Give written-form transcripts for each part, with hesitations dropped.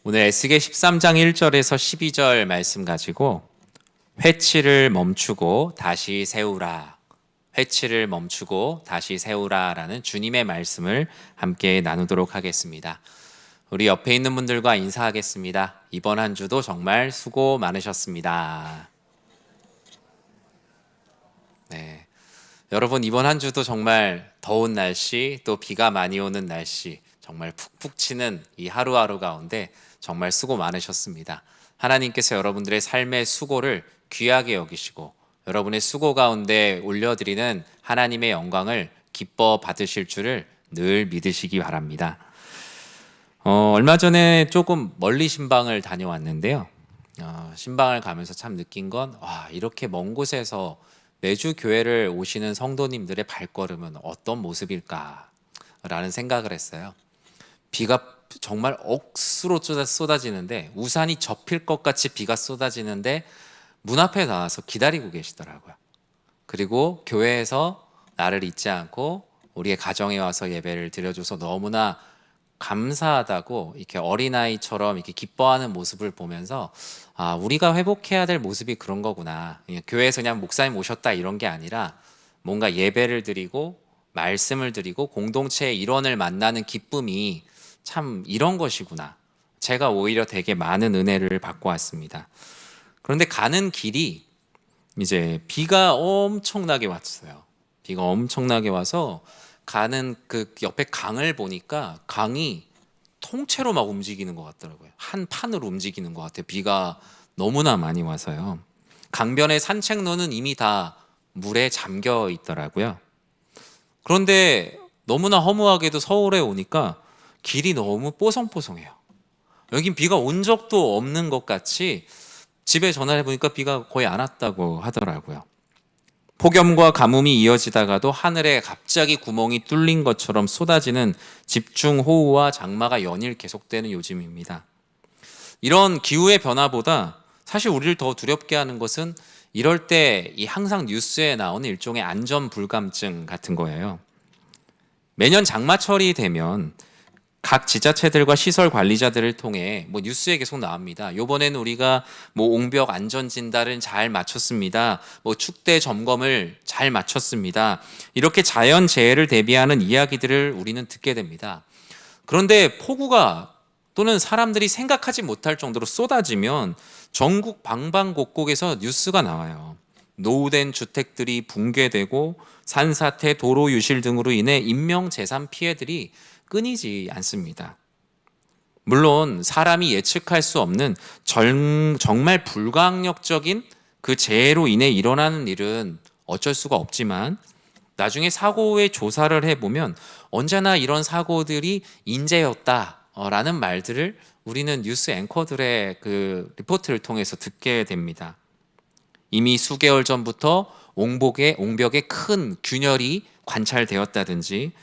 오늘 에스겔 13장 1절에서 12절 말씀 가지고 회치를 멈추고 다시 세우라, 회치를 멈추고 다시 세우라라는 주님의 말씀을 함께 나누도록 하겠습니다. 우리 옆에 있는 분들과 인사하겠습니다. 이번 한 주도 정말 수고 많으셨습니다. 네, 여러분 이번 한 주도 정말 더운 날씨, 또 비가 많이 오는 날씨, 정말 푹푹 치는 이 하루하루 가운데 정말 수고 많으셨습니다. 하나님께서 여러분들의 삶의 수고를 귀하게 여기시고 여러분의 수고 가운데 올려드리는 하나님의 영광을 기뻐 받으실 줄을 늘 믿으시기 바랍니다. 얼마 전에 조금 멀리 신방을 다녀왔는데요. 신방을 가면서 참 느낀 건 이렇게 먼 곳에서 매주 교회를 오시는 성도님들의 발걸음은 어떤 모습일까라는 생각을 했어요. 비가 정말 억수로 쏟아지는데, 우산이 접힐 것 같이 비가 쏟아지는데 문 앞에 나와서 기다리고 계시더라고요. 그리고 교회에서 나를 잊지 않고 우리의 가정에 와서 예배를 드려줘서 너무나 감사하다고 이렇게 어린아이처럼 이렇게 기뻐하는 모습을 보면서 우리가 회복해야 될 모습이 그런 거구나. 교회에서 그냥 목사님 오셨다 이런 게 아니라 뭔가 예배를 드리고 말씀을 드리고 공동체의 일원을 만나는 기쁨이 참 이런 것이구나. 제가 오히려 되게 많은 은혜를 받고 왔습니다. 그런데 가는 길이 이제 비가 엄청나게 왔어요. 비가 엄청나게 와서 가는 그 옆에 강을 보니까 강이 통째로 막 움직이는 것 같더라고요. 한 판으로 움직이는 것 같아요. 비가 너무나 많이 와서요. 강변의 산책로는 이미 다 물에 잠겨 있더라고요. 그런데 너무나 허무하게도 서울에 오니까 길이 너무 뽀송뽀송해요. 여긴 비가 온 적도 없는 것 같이 집에 전화를 해보니까 비가 거의 안 왔다고 하더라고요. 폭염과 가뭄이 이어지다가도 하늘에 갑자기 구멍이 뚫린 것처럼 쏟아지는 집중호우와 장마가 연일 계속되는 요즘입니다. 이런 기후의 변화보다 사실 우리를 더 두렵게 하는 것은 이럴 때 이 항상 뉴스에 나오는 일종의 안전 불감증 같은 거예요. 매년 장마철이 되면 각 지자체들과 시설 관리자들을 통해 뉴스에 계속 나옵니다. 요번에는 우리가 옹벽 안전 진단을 잘 마쳤습니다. 축대 점검을 잘 마쳤습니다. 이렇게 자연 재해를 대비하는 이야기들을 우리는 듣게 됩니다. 그런데 폭우가 또는 사람들이 생각하지 못할 정도로 쏟아지면 전국 방방곡곡에서 뉴스가 나와요. 노후된 주택들이 붕괴되고 산사태, 도로 유실 등으로 인해 인명재산 피해들이 끊이지 않습니다. 물론 사람이 예측할 수 없는 정말 불가항력적인 그 재해로 인해 일어나는 일은 어쩔 수가 없지만 나중에 사고의 조사를 해보면 언제나 이런 사고들이 인재였다라는 말들을 우리는 뉴스 앵커들의 그 리포트를 통해서 듣게 됩니다. 이미 수개월 전부터 옹벽에 큰 균열이 관찰되었다든지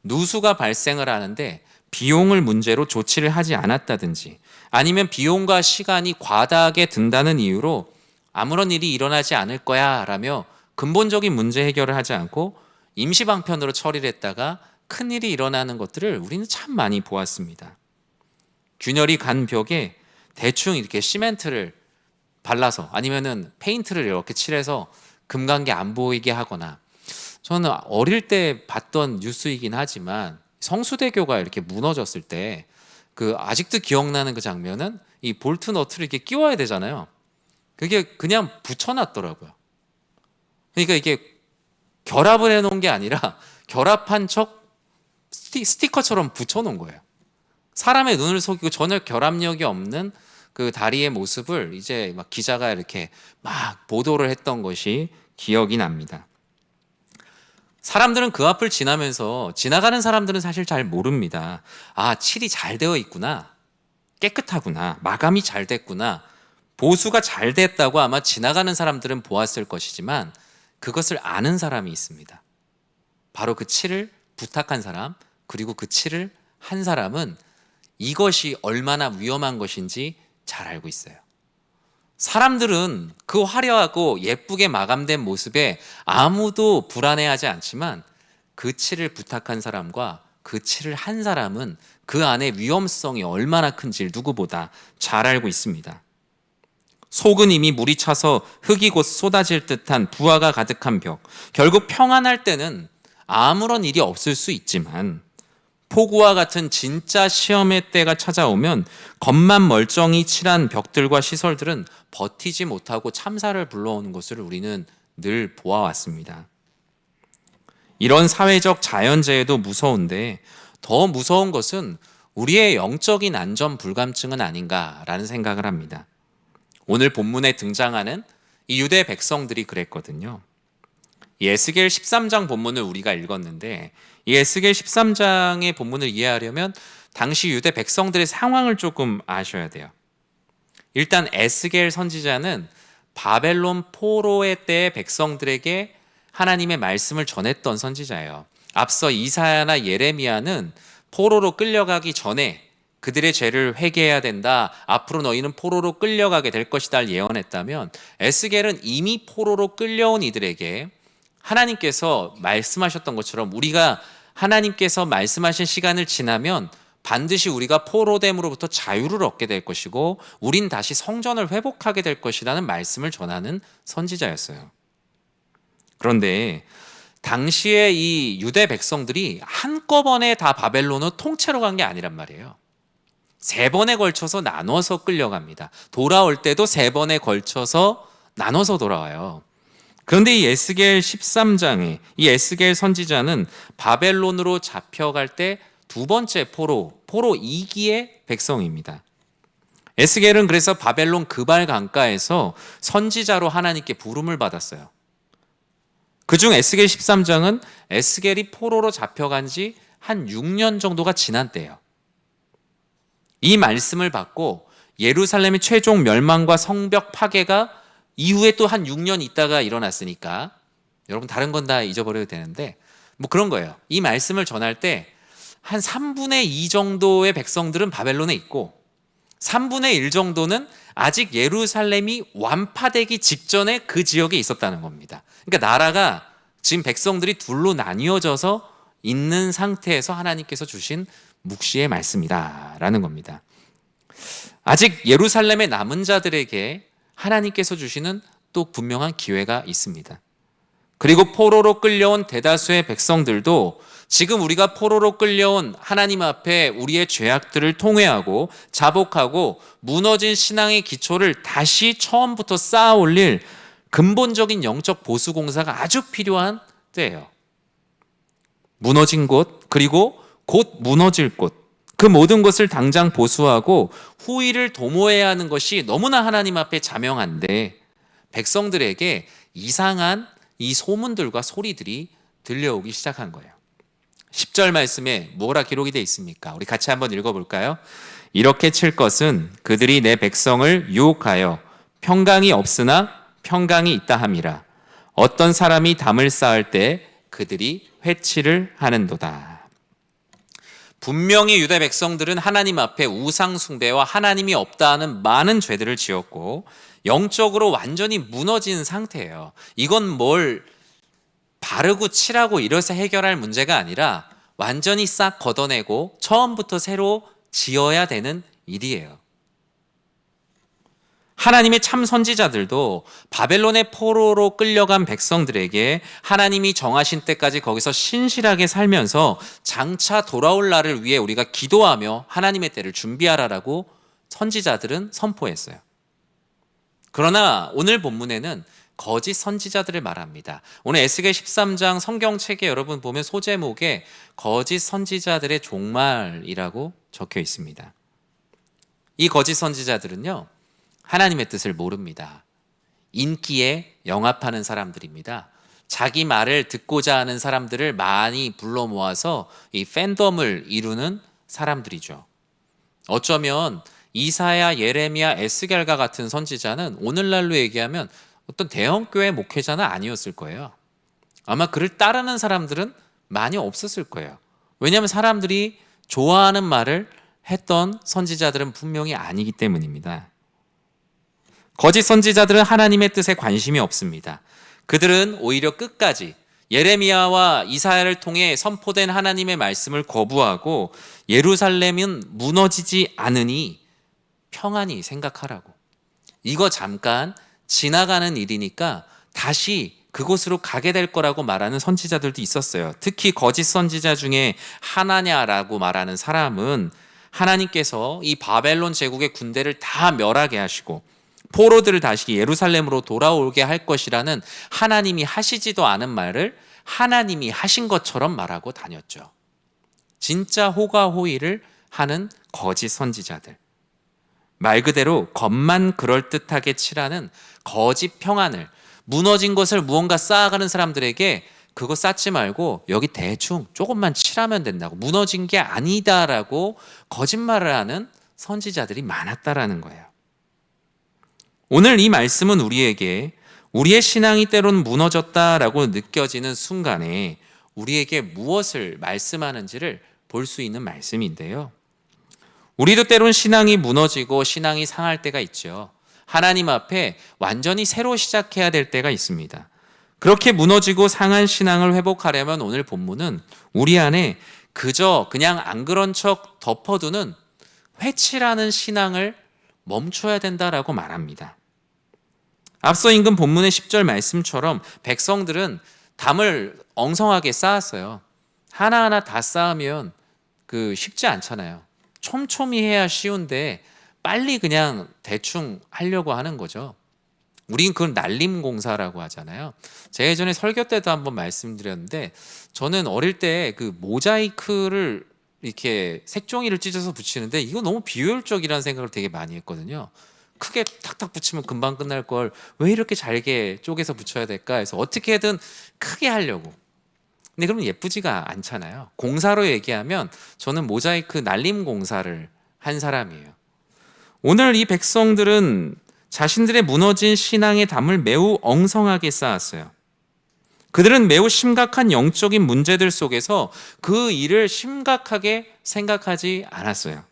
누수가 발생을 하는데 비용을 문제로 조치를 하지 않았다든지 아니면 비용과 시간이 과다하게 든다는 이유로 아무런 일이 일어나지 않을 거야 라며 근본적인 문제 해결을 하지 않고 임시방편으로 처리를 했다가 큰일이 일어나는 것들을 우리는 참 많이 보았습니다. 균열이 간 벽에 대충 이렇게 시멘트를 발라서 아니면은 페인트를 이렇게 칠해서 금강기 안 보이게 하거나, 저는 어릴 때 봤던 뉴스이긴 하지만 성수대교가 이렇게 무너졌을 때 그 아직도 기억나는 그 장면은 이 볼트 너트를 이렇게 끼워야 되잖아요. 그게 그냥 붙여놨더라고요. 그러니까 이게 결합을 해놓은 게 아니라 결합한 척 스티커처럼 붙여놓은 거예요. 사람의 눈을 속이고 전혀 결합력이 없는 그 다리의 모습을 이제 막 기자가 이렇게 막 보도를 했던 것이 기억이 납니다. 사람들은 그 앞을 지나면서 지나가는 사람들은 사실 잘 모릅니다. 칠이 잘 되어 있구나, 깨끗하구나, 마감이 잘 됐구나, 보수가 잘 됐다고 아마 지나가는 사람들은 보았을 것이지만 그것을 아는 사람이 있습니다. 바로 그 칠을 부탁한 사람, 그리고 그 칠을 한 사람은 이것이 얼마나 위험한 것인지 잘 알고 있어요. 사람들은 그 화려하고 예쁘게 마감된 모습에 아무도 불안해하지 않지만 그 칠을 부탁한 사람과 그 칠을 한 사람은 그 안에 위험성이 얼마나 큰지를 누구보다 잘 알고 있습니다. 속은 이미 물이 차서 흙이 곧 쏟아질 듯한 부하가 가득한 벽. 결국 평안할 때는 아무런 일이 없을 수 있지만 폭우와 같은 진짜 시험의 때가 찾아오면 겉만 멀쩡히 칠한 벽들과 시설들은 버티지 못하고 참사를 불러오는 것을 우리는 늘 보아왔습니다. 이런 사회적 자연재해도 무서운데 더 무서운 것은 우리의 영적인 안전 불감증은 아닌가라는 생각을 합니다. 오늘 본문에 등장하는 이 유대 백성들이 그랬거든요. 이 에스겔 13장 본문을 우리가 읽었는데 이 에스겔 13장의 본문을 이해하려면 당시 유대 백성들의 상황을 조금 아셔야 돼요. 일단 에스겔 선지자는 바벨론 포로의 때 백성들에게 하나님의 말씀을 전했던 선지자예요. 앞서 이사야나 예레미야는 포로로 끌려가기 전에 그들의 죄를 회개해야 된다. 앞으로 너희는 포로로 끌려가게 될 것이다 예언했다면 에스겔은 이미 포로로 끌려온 이들에게 하나님께서 말씀하셨던 것처럼 우리가 하나님께서 말씀하신 시간을 지나면 반드시 우리가 포로됨으로부터 자유를 얻게 될 것이고 우린 다시 성전을 회복하게 될 것이라는 말씀을 전하는 선지자였어요. 그런데 당시에 이 유대 백성들이 한꺼번에 다 바벨론으로 통째로 간 게 아니란 말이에요. 3번에 걸쳐서 나눠서 끌려갑니다. 돌아올 때도 3번에 걸쳐서 나눠서 돌아와요. 그런데 이 에스겔 13장에 이 에스겔 선지자는 바벨론으로 잡혀갈 때 2번째 포로 2기의 백성입니다. 에스겔은 그래서 바벨론 그발 강가에서 선지자로 하나님께 부름을 받았어요. 그중 에스겔 13장은 에스겔이 포로로 잡혀간 지 한 6년 정도가 지난 때예요. 이 말씀을 받고 예루살렘의 최종 멸망과 성벽 파괴가 이후에 또 한 6년 있다가 일어났으니까 여러분 다른 건 다 잊어버려도 되는데 뭐 그런 거예요. 이 말씀을 전할 때 한 3분의 2 정도의 백성들은 바벨론에 있고 3분의 1 정도는 아직 예루살렘이 완파되기 직전에 그 지역에 있었다는 겁니다. 그러니까 나라가 지금 백성들이 둘로 나뉘어져서 있는 상태에서 하나님께서 주신 묵시의 말씀이다라는 겁니다. 아직 예루살렘에 남은 자들에게 하나님께서 주시는 또 분명한 기회가 있습니다. 그리고 포로로 끌려온 대다수의 백성들도 지금 우리가 포로로 끌려온 하나님 앞에 우리의 죄악들을 통회하고 자복하고 무너진 신앙의 기초를 다시 처음부터 쌓아 올릴 근본적인 영적 보수 공사가 아주 필요한 때예요. 무너진 곳 그리고 곧 무너질 곳 그 모든 것을 당장 보수하고 후일을 도모해야 하는 것이 너무나 하나님 앞에 자명한데 백성들에게 이상한 이 소문들과 소리들이 들려오기 시작한 거예요. 10절 말씀에 뭐라 기록이 되어 있습니까? 우리 같이 한번 읽어볼까요? 이렇게 칠 것은 그들이 내 백성을 유혹하여 평강이 없으나 평강이 있다 함이라. 어떤 사람이 담을 쌓을 때 그들이 회치를 하는도다. 분명히 유대 백성들은 하나님 앞에 우상 숭배와 하나님이 없다 하는 많은 죄들을 지었고 영적으로 완전히 무너진 상태예요. 이건 뭘 바르고 칠하고 이래서 해결할 문제가 아니라 완전히 싹 걷어내고 처음부터 새로 지어야 되는 일이에요. 하나님의 참 선지자들도 바벨론의 포로로 끌려간 백성들에게 하나님이 정하신 때까지 거기서 신실하게 살면서 장차 돌아올 날을 위해 우리가 기도하며 하나님의 때를 준비하라라고 선지자들은 선포했어요. 그러나 오늘 본문에는 거짓 선지자들을 말합니다. 오늘 에스겔 13장 성경책에 여러분 보면 소제목에 거짓 선지자들의 종말이라고 적혀 있습니다. 이 거짓 선지자들은요, 하나님의 뜻을 모릅니다. 인기에 영합하는 사람들입니다. 자기 말을 듣고자 하는 사람들을 많이 불러 모아서 이 팬덤을 이루는 사람들이죠. 어쩌면 이사야, 예레미야, 에스겔과 같은 선지자는 오늘날로 얘기하면 어떤 대형교회 목회자는 아니었을 거예요. 아마 그를 따르는 사람들은 많이 없었을 거예요. 왜냐하면 사람들이 좋아하는 말을 했던 선지자들은 분명히 아니기 때문입니다. 거짓 선지자들은 하나님의 뜻에 관심이 없습니다. 그들은 오히려 끝까지 예레미야와 이사야를 통해 선포된 하나님의 말씀을 거부하고 예루살렘은 무너지지 않으니 평안히 생각하라고. 이거 잠깐 지나가는 일이니까 다시 그곳으로 가게 될 거라고 말하는 선지자들도 있었어요. 특히 거짓 선지자 중에 하나냐라고 말하는 사람은 하나님께서 이 바벨론 제국의 군대를 다 멸하게 하시고 포로들을 다시 예루살렘으로 돌아오게 할 것이라는 하나님이 하시지도 않은 말을 하나님이 하신 것처럼 말하고 다녔죠. 진짜 호가호의를 하는 거짓 선지자들. 말 그대로 겉만 그럴듯하게 칠하는 거짓 평안을, 무너진 것을 무언가 쌓아가는 사람들에게 그거 쌓지 말고 여기 대충 조금만 칠하면 된다고, 무너진 게 아니다라고 거짓말을 하는 선지자들이 많았다라는 거예요. 오늘 이 말씀은 우리에게 우리의 신앙이 때로는 무너졌다라고 느껴지는 순간에 우리에게 무엇을 말씀하는지를 볼 수 있는 말씀인데요. 우리도 때론 신앙이 무너지고 신앙이 상할 때가 있죠. 하나님 앞에 완전히 새로 시작해야 될 때가 있습니다. 그렇게 무너지고 상한 신앙을 회복하려면 오늘 본문은 우리 안에 그저 그냥 안 그런 척 덮어두는 회칠하는 신앙을 멈춰야 된다라고 말합니다. 앞서 읽은 본문의 10절 말씀처럼 백성들은 담을 엉성하게 쌓았어요. 하나하나 다 쌓으면 쉽지 않잖아요. 촘촘히 해야 쉬운데 빨리 그냥 대충 하려고 하는 거죠. 우린 그걸 날림공사라고 하잖아요. 제가 예전에 설교 때도 한번 말씀드렸는데, 저는 어릴 때 그 모자이크를 이렇게 색종이를 찢어서 붙이는데 이거 너무 비효율적이라는 생각을 되게 많이 했거든요. 크게 탁탁 붙이면 금방 끝날 걸 왜 이렇게 잘게 쪼개서 붙여야 될까 해서 어떻게든 크게 하려고. 근데 그러면 예쁘지가 않잖아요. 공사로 얘기하면 저는 모자이크 날림 공사를 한 사람이에요. 오늘 이 백성들은 자신들의 무너진 신앙의 담을 매우 엉성하게 쌓았어요. 그들은 매우 심각한 영적인 문제들 속에서 그 일을 심각하게 생각하지 않았어요.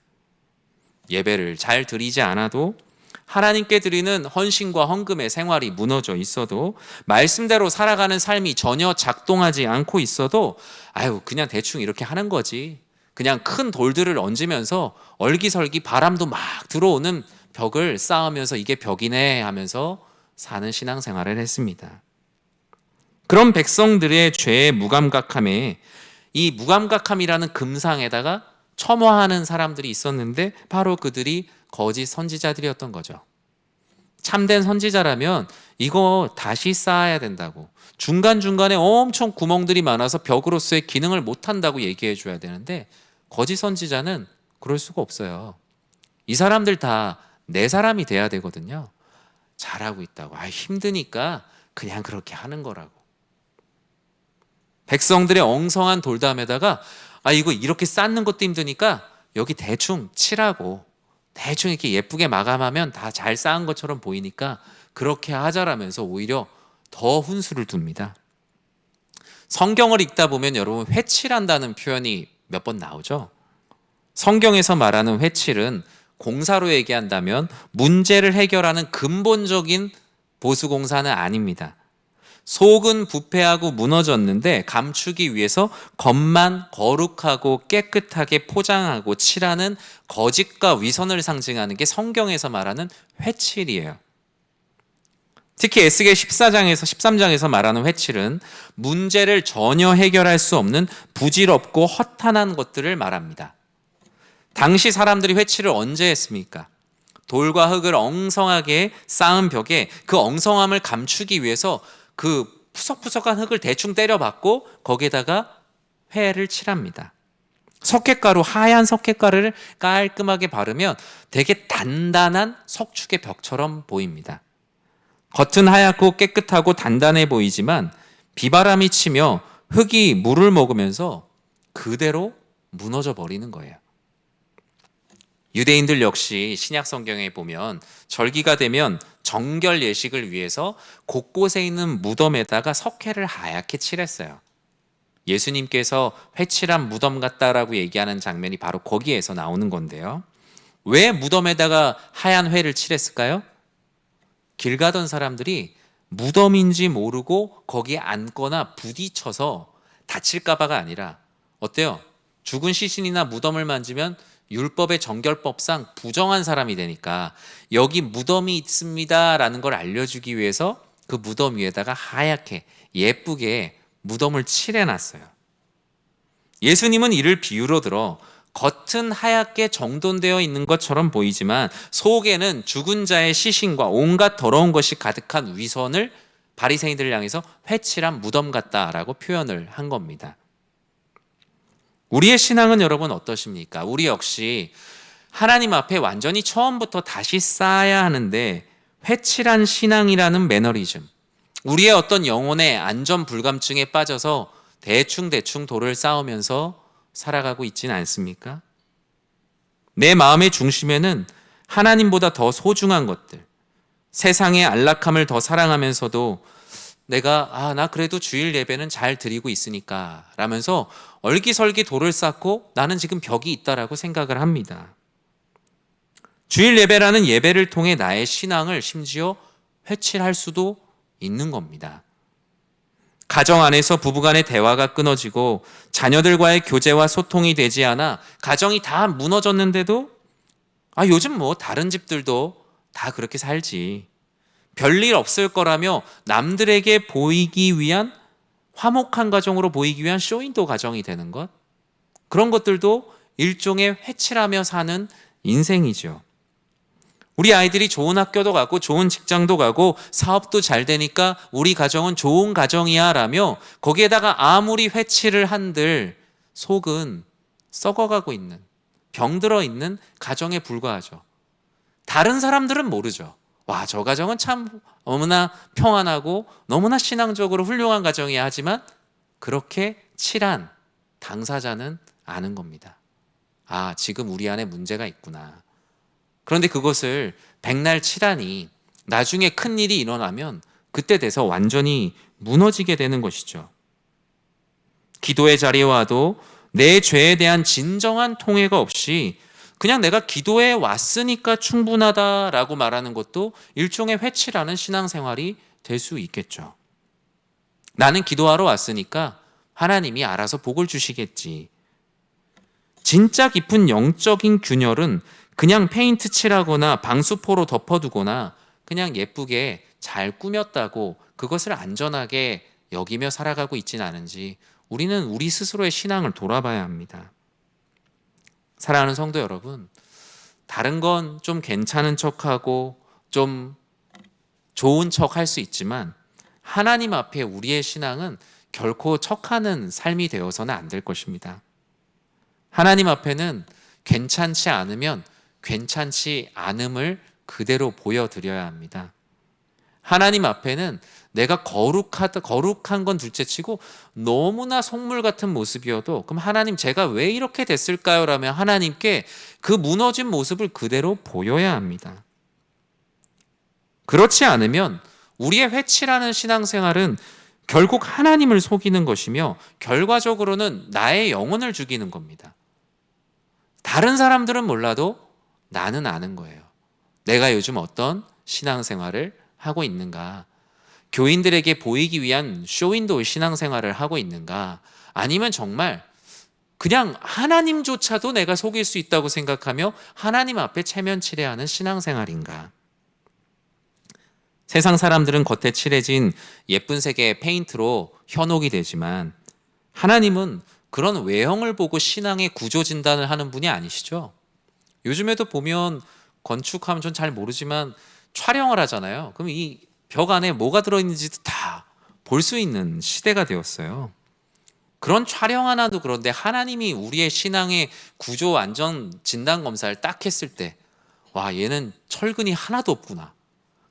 예배를 잘 드리지 않아도, 하나님께 드리는 헌신과 헌금의 생활이 무너져 있어도, 말씀대로 살아가는 삶이 전혀 작동하지 않고 있어도 그냥 대충 이렇게 하는 거지. 그냥 큰 돌들을 얹으면서 얼기설기 바람도 막 들어오는 벽을 쌓으면서 이게 벽이네 하면서 사는 신앙생활을 했습니다. 그런 백성들의 죄의 무감각함에 이 무감각함이라는 금상에다가 첨화하는 사람들이 있었는데 바로 그들이 거짓 선지자들이었던 거죠. 참된 선지자라면 이거 다시 쌓아야 된다고, 중간중간에 엄청 구멍들이 많아서 벽으로서의 기능을 못한다고 얘기해 줘야 되는데, 거짓 선지자는 그럴 수가 없어요. 이 사람들 다 내 사람이 돼야 되거든요. 잘하고 있다고, 힘드니까 그냥 그렇게 하는 거라고. 백성들의 엉성한 돌담에다가 이거 이렇게 쌓는 것도 힘드니까 여기 대충 칠하고 대충 이렇게 예쁘게 마감하면 다 잘 쌓은 것처럼 보이니까 그렇게 하자라면서 오히려 더 훈수를 둡니다. 성경을 읽다 보면 여러분, 회칠한다는 표현이 몇 번 나오죠. 성경에서 말하는 회칠은 공사로 얘기한다면 문제를 해결하는 근본적인 보수공사는 아닙니다. 속은 부패하고 무너졌는데 감추기 위해서 겉만 거룩하고 깨끗하게 포장하고 칠하는 거짓과 위선을 상징하는 게 성경에서 말하는 회칠이에요. 특히 에스겔 14장에서 13장에서 말하는 회칠은 문제를 전혀 해결할 수 없는 부질없고 허탄한 것들을 말합니다. 당시 사람들이 회칠을 언제 했습니까? 돌과 흙을 엉성하게 쌓은 벽에 그 엉성함을 감추기 위해서 그 푸석푸석한 흙을 대충 때려박고 거기에다가 회를 칠합니다. 석회가루, 하얀 석회가루를 깔끔하게 바르면 되게 단단한 석축의 벽처럼 보입니다. 겉은 하얗고 깨끗하고 단단해 보이지만 비바람이 치며 흙이 물을 먹으면서 그대로 무너져 버리는 거예요. 유대인들 역시 신약 성경에 보면 절기가 되면 정결 예식을 위해서 곳곳에 있는 무덤에다가 석회를 하얗게 칠했어요. 예수님께서 회칠한 무덤 같다라고 얘기하는 장면이 바로 거기에서 나오는 건데요. 왜 무덤에다가 하얀 회를 칠했을까요? 길 가던 사람들이 무덤인지 모르고 거기에 앉거나 부딪혀서 다칠까봐가 아니라, 어때요? 죽은 시신이나 무덤을 만지면 율법의 정결법상 부정한 사람이 되니까 여기 무덤이 있습니다라는 걸 알려주기 위해서 그 무덤 위에다가 하얗게 예쁘게 무덤을 칠해놨어요. 예수님은 이를 비유로 들어 겉은 하얗게 정돈되어 있는 것처럼 보이지만 속에는 죽은 자의 시신과 온갖 더러운 것이 가득한 위선을 바리새인들을 향해서 회칠한 무덤 같다라고 표현을 한 겁니다. 우리의 신앙은 여러분 어떠십니까? 우리 역시 하나님 앞에 완전히 처음부터 다시 쌓아야 하는데 회칠한 신앙이라는 매너리즘, 우리의 어떤 영혼의 안전 불감증에 빠져서 대충 도를 쌓으면서 살아가고 있지는 않습니까? 내 마음의 중심에는 하나님보다 더 소중한 것들, 세상의 안락함을 더 사랑하면서도 내가 나 그래도 주일 예배는 잘 드리고 있으니까 라면서 얼기설기 도를 쌓고 나는 지금 벽이 있다라고 생각을 합니다. 주일 예배라는 예배를 통해 나의 신앙을 심지어 회칠할 수도 있는 겁니다. 가정 안에서 부부간의 대화가 끊어지고 자녀들과의 교제와 소통이 되지 않아 가정이 다 무너졌는데도 요즘 뭐 다른 집들도 다 그렇게 살지, 별일 없을 거라며 남들에게 보이기 위한, 화목한 가정으로 보이기 위한 쇼윈도 가정이 되는 것, 그런 것들도 일종의 회칠하며 사는 인생이죠. 우리 아이들이 좋은 학교도 가고 좋은 직장도 가고 사업도 잘 되니까 우리 가정은 좋은 가정이야 라며 거기에다가 아무리 회칠을 한들 속은 썩어가고 있는, 병들어 있는 가정에 불과하죠. 다른 사람들은 모르죠. 와, 저 가정은 참 너무나 평안하고 너무나 신앙적으로 훌륭한 가정이야 하지만 그렇게 칠한 당사자는 아는 겁니다. 지금 우리 안에 문제가 있구나. 그런데 그것을 백날 칠하니 나중에 큰일이 일어나면 그때 돼서 완전히 무너지게 되는 것이죠. 기도의 자리에 와도 내 죄에 대한 진정한 통회가 없이 그냥 내가 기도에 왔으니까 충분하다라고 말하는 것도 일종의 회칠하는 신앙생활이 될 수 있겠죠. 나는 기도하러 왔으니까 하나님이 알아서 복을 주시겠지. 진짜 깊은 영적인 균열은 그냥 페인트 칠하거나 방수포로 덮어두거나 그냥 예쁘게 잘 꾸몄다고 그것을 안전하게 여기며 살아가고 있지는 않은지 우리는 우리 스스로의 신앙을 돌아봐야 합니다. 사랑하는 성도 여러분, 다른 건 좀 괜찮은 척하고 좀 좋은 척 할 수 있지만 하나님 앞에 우리의 신앙은 결코 척하는 삶이 되어서는 안 될 것입니다. 하나님 앞에는 괜찮지 않으면 괜찮지 않음을 그대로 보여드려야 합니다. 하나님 앞에는 내가 거룩한 건 둘째치고 너무나 속물 같은 모습이어도 그럼 하나님 제가 왜 이렇게 됐을까요? 라며 하나님께 그 무너진 모습을 그대로 보여야 합니다. 그렇지 않으면 우리의 회칠하는 신앙생활은 결국 하나님을 속이는 것이며 결과적으로는 나의 영혼을 죽이는 겁니다. 다른 사람들은 몰라도 나는 아는 거예요. 내가 요즘 어떤 신앙생활을 하고 있는가? 교인들에게 보이기 위한 쇼윈도우 신앙생활을 하고 있는가? 아니면 정말 그냥 하나님조차도 내가 속일 수 있다고 생각하며 하나님 앞에 체면치레하는 신앙생활인가? 세상 사람들은 겉에 칠해진 예쁜 색의 페인트로 현혹이 되지만 하나님은 그런 외형을 보고 신앙의 구조 진단을 하는 분이 아니시죠? 요즘에도 보면 건축하면 전 잘 모르지만 촬영을 하잖아요. 그럼 이 벽 안에 뭐가 들어있는지도 다 볼 수 있는 시대가 되었어요. 그런 촬영 하나도 그런데 하나님이 우리의 신앙의 구조 안전 진단 검사를 딱 했을 때 와, 얘는 철근이 하나도 없구나.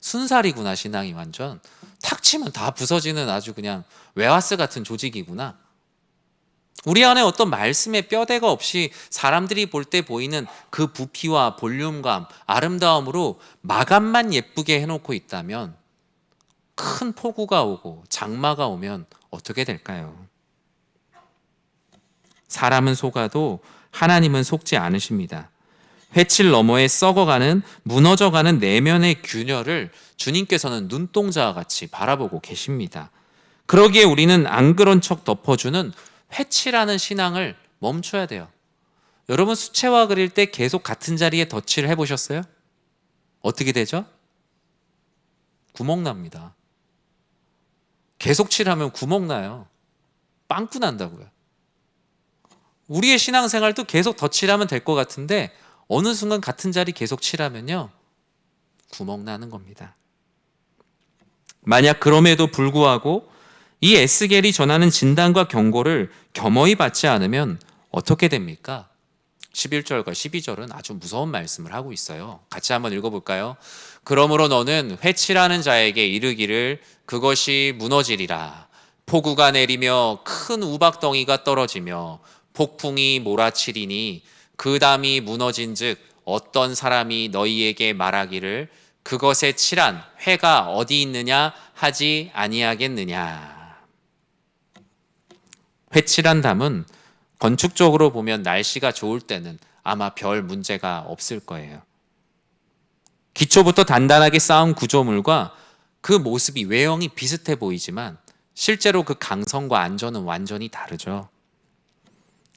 순살이구나. 신앙이 완전 탁 치면 다 부서지는 아주 그냥 웨하스 같은 조직이구나. 우리 안에 어떤 말씀의 뼈대가 없이 사람들이 볼 때 보이는 그 부피와 볼륨감, 아름다움으로 마감만 예쁘게 해놓고 있다면 큰 폭우가 오고 장마가 오면 어떻게 될까요? 사람은 속아도 하나님은 속지 않으십니다. 회칠 너머에 썩어가는, 무너져가는 내면의 균열을 주님께서는 눈동자와 같이 바라보고 계십니다. 그러기에 우리는 안 그런 척 덮어주는 회칠하는 신앙을 멈춰야 돼요. 여러분, 수채화 그릴 때 계속 같은 자리에 덧칠을 해보셨어요? 어떻게 되죠? 구멍 납니다. 계속 칠하면 구멍 나요. 빵꾸 난다고요. 우리의 신앙생활도 계속 덧칠하면 될 것 같은데 어느 순간 같은 자리 계속 칠하면요, 구멍 나는 겁니다. 만약 그럼에도 불구하고 이 에스겔이 전하는 진단과 경고를 겸허히 받지 않으면 어떻게 됩니까? 11절과 12절은 아주 무서운 말씀을 하고 있어요. 같이 한번 읽어볼까요? 그러므로 너는 회칠하는 자에게 이르기를 그것이 무너지리라. 폭우가 내리며 큰 우박덩이가 떨어지며 폭풍이 몰아치리니 그 담이 무너진 즉 어떤 사람이 너희에게 말하기를 그것에 칠한 회가 어디 있느냐 하지 아니하겠느냐. 회칠한 담은 건축적으로 보면 날씨가 좋을 때는 아마 별 문제가 없을 거예요. 기초부터 단단하게 쌓은 구조물과 그 모습이 외형이 비슷해 보이지만 실제로 그 강성과 안전은 완전히 다르죠.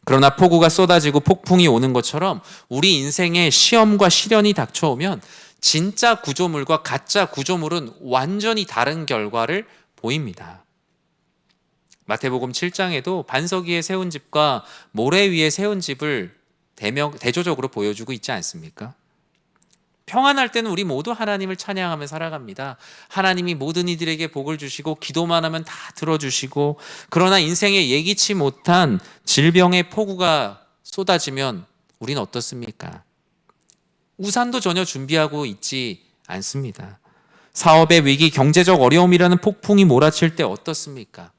그러나 폭우가 쏟아지고 폭풍이 오는 것처럼 우리 인생에 시험과 시련이 닥쳐오면 진짜 구조물과 가짜 구조물은 완전히 다른 결과를 보입니다. 마태복음 7장에도 반석 위에 세운 집과 모래 위에 세운 집을 대조적으로 보여주고 있지 않습니까? 평안할 때는 우리 모두 하나님을 찬양하며 살아갑니다. 하나님이 모든 이들에게 복을 주시고 기도만 하면 다 들어주시고, 그러나 인생에 예기치 못한 질병의 폭우가 쏟아지면 우리는 어떻습니까? 우산도 전혀 준비하고 있지 않습니다. 사업의 위기, 경제적 어려움이라는 폭풍이 몰아칠 때 어떻습니까?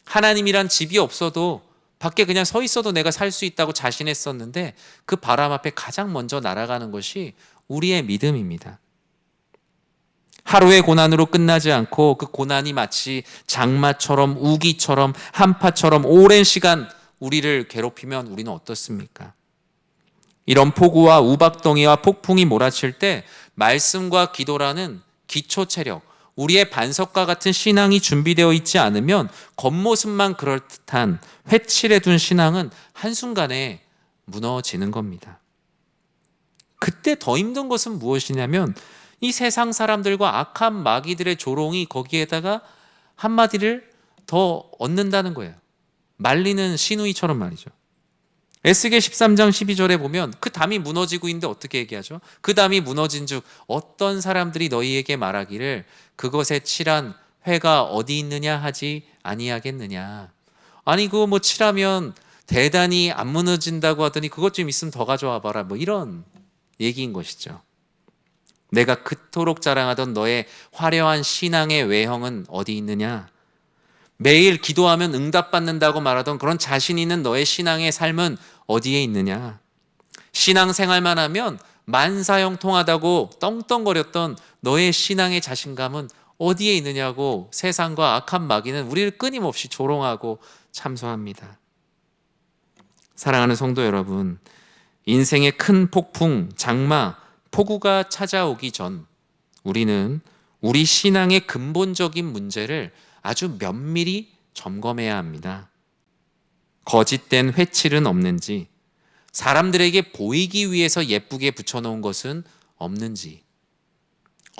하나님이란 집이 없어도 밖에 그냥 서 있어도 내가 살 수 있다고 자신했었는데 그 바람 앞에 가장 먼저 날아가는 것이 우리의 믿음입니다. 하루의 고난으로 끝나지 않고 그 고난이 마치 장마처럼 우기처럼 한파처럼 오랜 시간 우리를 괴롭히면 우리는 어떻습니까? 이런 폭우와 우박덩이와 폭풍이 몰아칠 때 말씀과 기도라는 기초 체력, 우리의 반석과 같은 신앙이 준비되어 있지 않으면 겉모습만 그럴듯한 회칠해둔 신앙은 한순간에 무너지는 겁니다. 그때 더 힘든 것은 무엇이냐면 이 세상 사람들과 악한 마귀들의 조롱이 거기에다가 한마디를 더 얻는다는 거예요. 말리는 시누이처럼 말이죠. 에스겔 13장 12절에 보면 그 담이 무너지고 있는데 어떻게 얘기하죠? 그 담이 무너진 즉 어떤 사람들이 너희에게 말하기를 그것에 칠한 회가 어디 있느냐 하지 아니하겠느냐. 아니 그거 뭐 칠하면 대단히 안 무너진다고 하더니 그것 좀 있으면 더 가져와 봐라, 뭐 이런 얘기인 것이죠. 내가 그토록 자랑하던 너의 화려한 신앙의 외형은 어디 있느냐? 매일 기도하면 응답받는다고 말하던 그런 자신 있는 너의 신앙의 삶은 어디에 있느냐? 신앙생활만 하면 만사형통하다고 떵떵거렸던 너의 신앙의 자신감은 어디에 있느냐고 세상과 악한 마귀는 우리를 끊임없이 조롱하고 참소합니다. 사랑하는 성도 여러분, 인생의 큰 폭풍, 장마, 폭우가 찾아오기 전 우리는 우리 신앙의 근본적인 문제를 아주 면밀히 점검해야 합니다. 거짓된 회칠은 없는지, 사람들에게 보이기 위해서 예쁘게 붙여놓은 것은 없는지,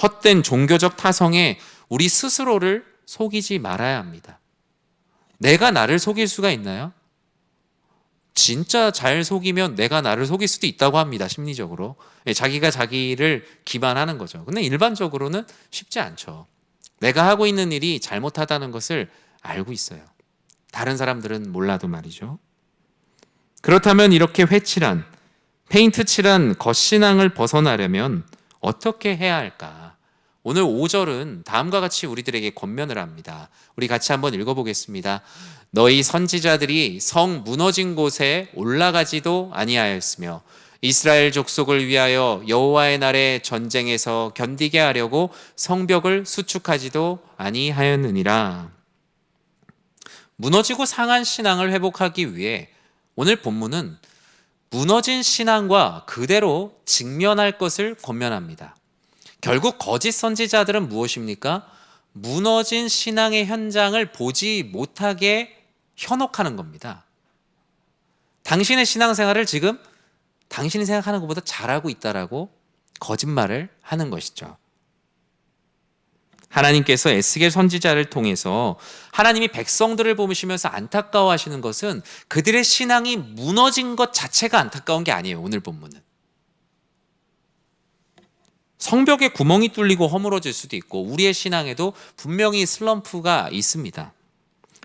헛된 종교적 타성에 우리 스스로를 속이지 말아야 합니다. 내가 나를 속일 수가 있나요? 진짜 잘 속이면 내가 나를 속일 수도 있다고 합니다. 심리적으로. 자기가 자기를 기만하는 거죠. 근데 일반적으로는 쉽지 않죠. 내가 하고 있는 일이 잘못하다는 것을 알고 있어요. 다른 사람들은 몰라도 말이죠. 그렇다면 이렇게 회칠한, 페인트 칠한 겉신앙을 벗어나려면 어떻게 해야 할까? 오늘 5절은 다음과 같이 우리들에게 권면을 합니다. 우리 같이 한번 읽어보겠습니다. 너희 선지자들이 성 무너진 곳에 올라가지도 아니하였으며 이스라엘 족속을 위하여 여호와의 날에 전쟁에서 견디게 하려고 성벽을 수축하지도 아니하였느니라. 무너지고 상한 신앙을 회복하기 위해 오늘 본문은 무너진 신앙과 그대로 직면할 것을 권면합니다. 결국 거짓 선지자들은 무엇입니까? 무너진 신앙의 현장을 보지 못하게 현혹하는 겁니다. 당신의 신앙생활을 지금 당신이 생각하는 것보다 잘하고 있다라고 거짓말을 하는 것이죠. 하나님께서 에스겔 선지자를 통해서 하나님이 백성들을 보시면서 안타까워하시는 것은 그들의 신앙이 무너진 것 자체가 안타까운 게 아니에요. 오늘 본문은. 성벽에 구멍이 뚫리고 허물어질 수도 있고 우리의 신앙에도 분명히 슬럼프가 있습니다.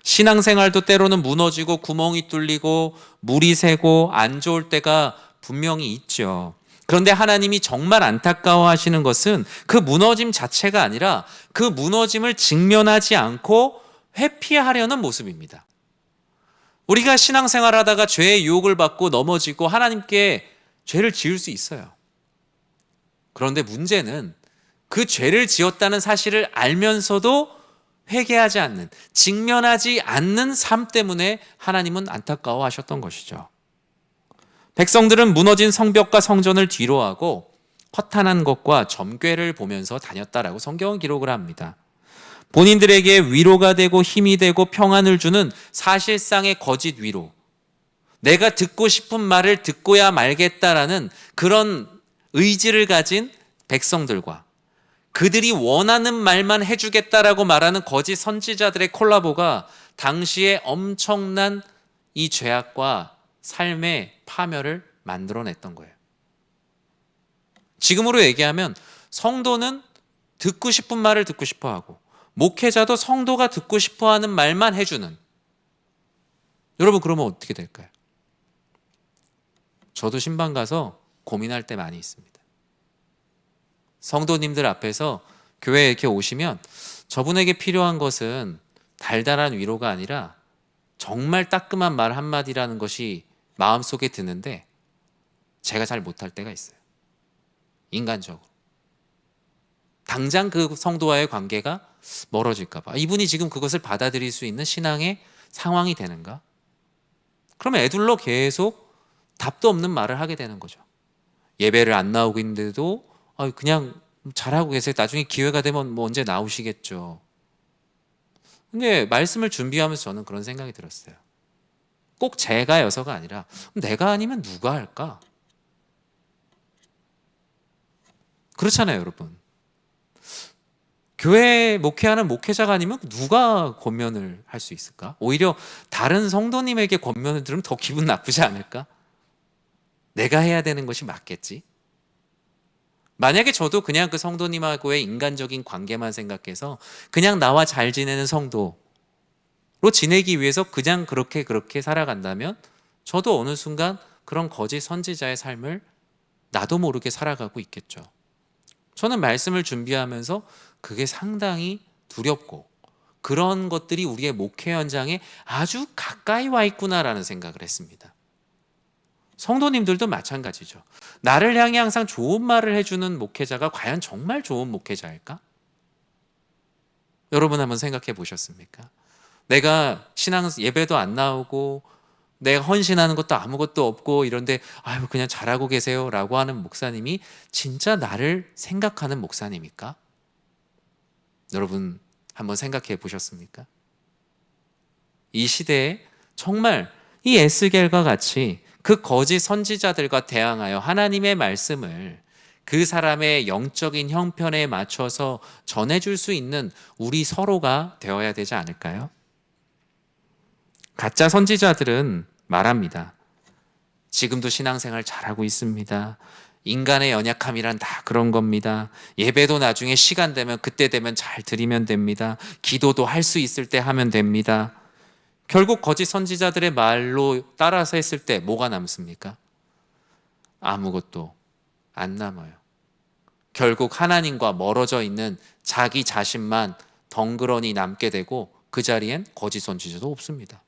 신앙생활도 때로는 무너지고 구멍이 뚫리고 물이 새고 안 좋을 때가 분명히 있죠. 그런데 하나님이 정말 안타까워하시는 것은 그 무너짐 자체가 아니라 그 무너짐을 직면하지 않고 회피하려는 모습입니다. 우리가 신앙생활하다가 죄의 유혹을 받고 넘어지고 하나님께 죄를 지을 수 있어요. 그런데 문제는 그 죄를 지었다는 사실을 알면서도 회개하지 않는, 직면하지 않는 삶 때문에 하나님은 안타까워하셨던 것이죠. 백성들은 무너진 성벽과 성전을 뒤로하고 허탄한 것과 점괘를 보면서 다녔다라고 성경은 기록을 합니다. 본인들에게 위로가 되고 힘이 되고 평안을 주는 사실상의 거짓 위로, 내가 듣고 싶은 말을 듣고야 말겠다라는 그런 의지를 가진 백성들과 그들이 원하는 말만 해주겠다라고 말하는 거짓 선지자들의 콜라보가 당시에 엄청난 이 죄악과 삶의 파멸을 만들어냈던 거예요. 지금으로 얘기하면 성도는 듣고 싶은 말을 듣고 싶어하고 목회자도 성도가 듣고 싶어하는 말만 해주는, 여러분 그러면 어떻게 될까요? 저도 신방 가서 고민할 때 많이 있습니다. 성도님들 앞에서 교회에 이렇게 오시면 저분에게 필요한 것은 달달한 위로가 아니라 정말 따끔한 말 한마디라는 것이 마음속에 드는데 제가 잘 못할 때가 있어요. 인간적으로. 당장 그 성도와의 관계가 멀어질까 봐. 이분이 지금 그것을 받아들일 수 있는 신앙의 상황이 되는가? 그러면 애둘러 계속 답도 없는 말을 하게 되는 거죠. 예배를 안 나오고 있는데도 그냥 잘하고 계세요. 나중에 기회가 되면 뭐 언제 나오시겠죠. 근데 말씀을 준비하면서 저는 그런 생각이 들었어요. 꼭 제가여서가 아니라 내가 아니면 누가 할까? 그렇잖아요, 여러분. 교회 목회하는 목회자가 아니면 누가 권면을 할 수 있을까? 오히려 다른 성도님에게 권면을 들으면 더 기분 나쁘지 않을까? 내가 해야 되는 것이 맞겠지? 만약에 저도 그냥 그 성도님하고의 인간적인 관계만 생각해서 그냥 나와 잘 지내는 성도로 지내기 위해서 그냥 그렇게 살아간다면 저도 어느 순간 그런 거짓 선지자의 삶을 나도 모르게 살아가고 있겠죠. 저는 말씀을 준비하면서 그게 상당히 두렵고 그런 것들이 우리의 목회 현장에 아주 가까이 와 있구나라는 생각을 했습니다. 성도님들도 마찬가지죠. 나를 향해 항상 좋은 말을 해주는 목회자가 과연 정말 좋은 목회자일까? 여러분 한번 생각해 보셨습니까? 내가 신앙 예배도 안 나오고 내가 헌신하는 것도 아무것도 없고 이런데 그냥 잘하고 계세요 라고 하는 목사님이 진짜 나를 생각하는 목사님일까? 여러분 한번 생각해 보셨습니까? 이 시대에 정말 이 에스겔과 같이 그 거짓 선지자들과 대항하여 하나님의 말씀을 그 사람의 영적인 형편에 맞춰서 전해줄 수 있는 우리 서로가 되어야 되지 않을까요? 가짜 선지자들은 말합니다. 지금도 신앙생활 잘하고 있습니다. 인간의 연약함이란 다 그런 겁니다. 예배도 나중에 시간 되면 그때 되면 잘 드리면 됩니다. 기도도 할 수 있을 때 하면 됩니다. 결국 거짓 선지자들의 말로 따라서 했을 때 뭐가 남습니까? 아무것도 안 남아요. 결국 하나님과 멀어져 있는 자기 자신만 덩그러니 남게 되고 그 자리엔 거짓 선지자도 없습니다.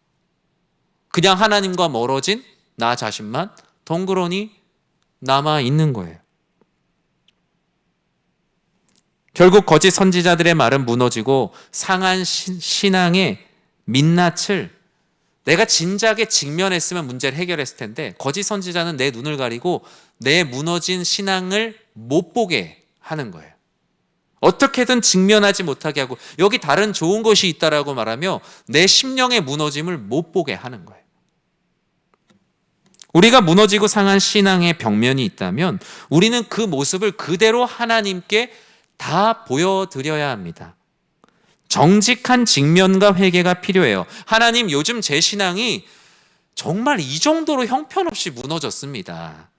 그냥 하나님과 멀어진 나 자신만 덩그러니 남아 있는 거예요. 결국 거짓 선지자들의 말은 무너지고 상한 신앙의 민낯을 내가 진작에 직면했으면 문제를 해결했을 텐데 거짓 선지자는 내 눈을 가리고 내 무너진 신앙을 못 보게 하는 거예요. 어떻게든 직면하지 못하게 하고 여기 다른 좋은 것이 있다라고 말하며 내 심령의 무너짐을 못 보게 하는 거예요. 우리가 무너지고 상한 신앙의 벽면이 있다면 우리는 그 모습을 그대로 하나님께 다 보여드려야 합니다. 정직한 직면과 회개가 필요해요. 하나님, 요즘 제 신앙이 정말 이 정도로 형편없이 무너졌습니다.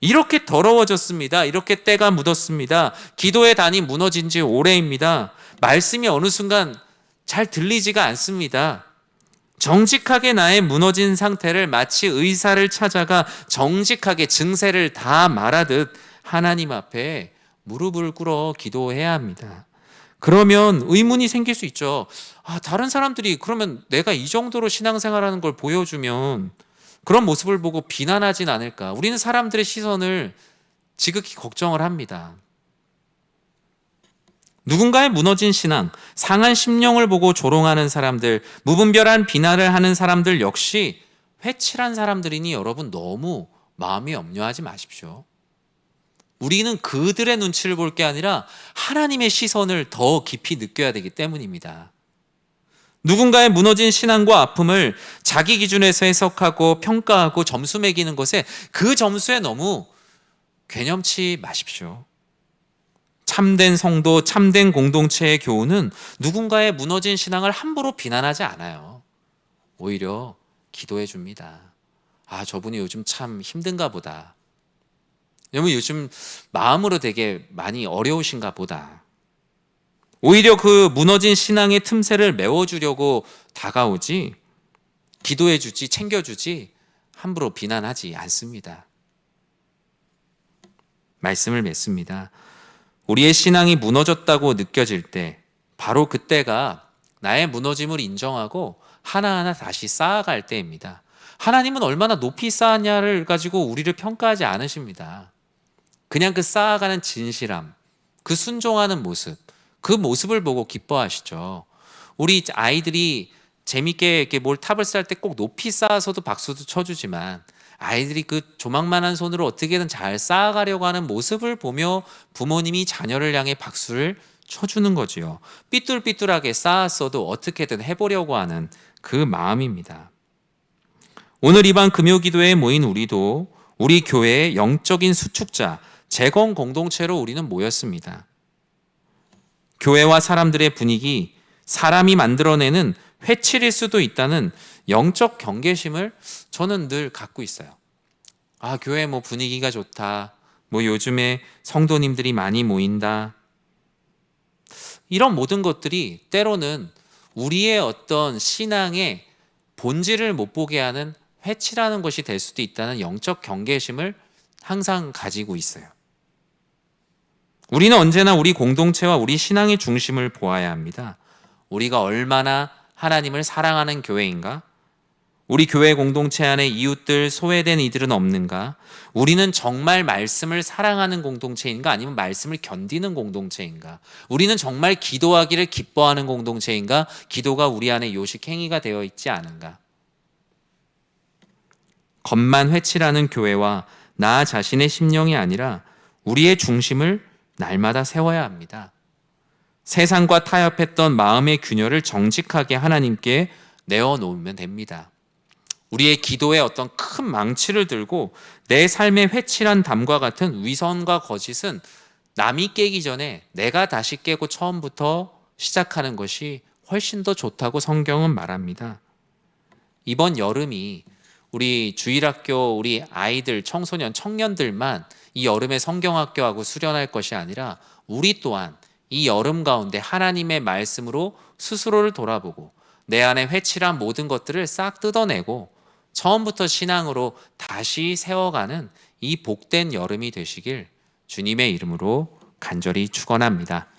이렇게 더러워졌습니다. 이렇게 때가 묻었습니다. 기도의 단이 무너진 지 오래입니다. 말씀이 어느 순간 잘 들리지가 않습니다. 정직하게 나의 무너진 상태를 마치 의사를 찾아가 정직하게 증세를 다 말하듯 하나님 앞에 무릎을 꿇어 기도해야 합니다. 그러면 의문이 생길 수 있죠. 다른 사람들이 그러면 내가 이 정도로 신앙생활하는 걸 보여주면 그런 모습을 보고 비난하진 않을까? 우리는 사람들의 시선을 지극히 걱정을 합니다. 누군가의 무너진 신앙, 상한 심령을 보고 조롱하는 사람들, 무분별한 비난을 하는 사람들 역시 회칠한 사람들이니 여러분 너무 마음이 염려하지 마십시오. 우리는 그들의 눈치를 볼 게 아니라 하나님의 시선을 더 깊이 느껴야 되기 때문입니다. 누군가의 무너진 신앙과 아픔을 자기 기준에서 해석하고 평가하고 점수 매기는 것에 그 점수에 너무 괴념치 마십시오. 참된 성도, 참된 공동체의 교훈은 누군가의 무너진 신앙을 함부로 비난하지 않아요. 오히려 기도해 줍니다. 저분이 요즘 참 힘든가 보다. 여러분 요즘 마음으로 되게 많이 어려우신가 보다. 오히려 그 무너진 신앙의 틈새를 메워주려고 다가오지, 기도해 주지, 챙겨주지 함부로 비난하지 않습니다. 말씀을 맺습니다. 우리의 신앙이 무너졌다고 느껴질 때 바로 그때가 나의 무너짐을 인정하고 하나하나 다시 쌓아갈 때입니다. 하나님은 얼마나 높이 쌓았냐를 가지고 우리를 평가하지 않으십니다. 그냥 그 쌓아가는 진실함, 그 순종하는 모습, 그 모습을 보고 기뻐하시죠. 우리 아이들이 재밌게 이렇게 뭘 탑을 쌓을 때 꼭 높이 쌓아서도 박수도 쳐주지만 아이들이 그 조망만한 손으로 어떻게든 잘 쌓아가려고 하는 모습을 보며 부모님이 자녀를 향해 박수를 쳐주는 거지요. 삐뚤삐뚤하게 쌓았어도 어떻게든 해보려고 하는 그 마음입니다. 오늘 이번 금요기도에 모인 우리도 우리 교회의 영적인 수축자, 재건 공동체로 우리는 모였습니다. 교회와 사람들의 분위기, 사람이 만들어내는 회칠일 수도 있다는 영적 경계심을 저는 늘 갖고 있어요. 교회 분위기가 좋다. 요즘에 성도님들이 많이 모인다. 이런 모든 것들이 때로는 우리의 어떤 신앙의 본질을 못 보게 하는 회칠하는 것이 될 수도 있다는 영적 경계심을 항상 가지고 있어요. 우리는 언제나 우리 공동체와 우리 신앙의 중심을 보아야 합니다. 우리가 얼마나 하나님을 사랑하는 교회인가? 우리 교회 공동체 안에 이웃들, 소외된 이들은 없는가? 우리는 정말 말씀을 사랑하는 공동체인가? 아니면 말씀을 견디는 공동체인가? 우리는 정말 기도하기를 기뻐하는 공동체인가? 기도가 우리 안에 요식행위가 되어 있지 않은가? 겉만 회칠하는 교회와 나 자신의 심령이 아니라 우리의 중심을 날마다 세워야 합니다. 세상과 타협했던 마음의 균열을 정직하게 하나님께 내어놓으면 됩니다. 우리의 기도에 어떤 큰 망치를 들고 내 삶의 회칠한 담과 같은 위선과 거짓은 남이 깨기 전에 내가 다시 깨고 처음부터 시작하는 것이 훨씬 더 좋다고 성경은 말합니다. 이번 여름이 우리 주일학교 우리 아이들, 청소년, 청년들만 이 여름에 성경학교하고 수련할 것이 아니라 우리 또한 이 여름 가운데 하나님의 말씀으로 스스로를 돌아보고 내 안에 회칠한 모든 것들을 싹 뜯어내고 처음부터 신앙으로 다시 세워가는 이 복된 여름이 되시길 주님의 이름으로 간절히 축원합니다.